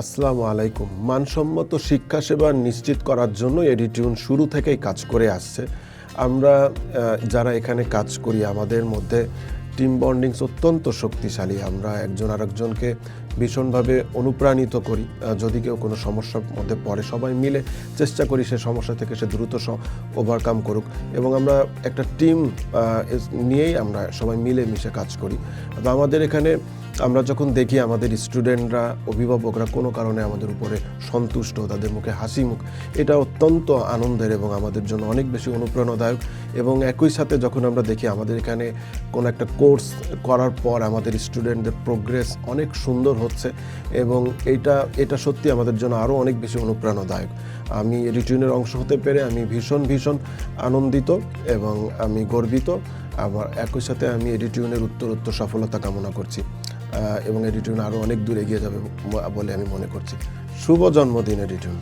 আসসালামু আলাইকুম। মানসম্মত শিক্ষা সেবা নিশ্চিত করার জন্য এডিটিউন শুরু থেকেই কাজ করে আসছে। আমরা যারা এখানে কাজ করি আমাদের মধ্যে টিম বন্ডিংস অত্যন্ত শক্তিশালী। আমরা একজন আরেকজনকে ভীষণভাবে অনুপ্রাণিত করি। যদি কেউ কোনো সমস্যার মধ্যে পড়ে সবাই মিলে চেষ্টা করি সে সমস্যা থেকে সে দ্রুত ওভারকাম করুক, এবং আমরা একটা টিম নিয়েই আমরা সবাই মিলে মিশে কাজ করি। আমাদের এখানে আমরা যখন দেখি আমাদের স্টুডেন্টরা, অভিভাবকরা কোনো কারণে আমাদের উপরে সন্তুষ্ট, তাদের মুখে হাসি মুখ, এটা অত্যন্ত আনন্দের এবং আমাদের জন্য অনেক বেশি অনুপ্রেরণাদায়ক। এবং একই সাথে যখন আমরা দেখি আমাদের এখানে কোনো একটা কোর্স করার পর আমাদের স্টুডেন্টদের প্রোগ্রেস অনেক সুন্দর হচ্ছে, এবং এটা সত্যি আমাদের জন্য আরও অনেক বেশি অনুপ্রেরণাদায়ক। আমি এডিটিউনের অংশ হতে পেরে আমি ভীষণ আনন্দিত এবং আমি গর্বিত। আবার একই সাথে আমি এডিটিউনের উত্তরোত্তর সফলতা কামনা করছি এবং এডিটিউন আরও অনেক দূর এগিয়ে যাবে বলে আমি মনে করছি। শুভ জন্মদিন এডিটিউন।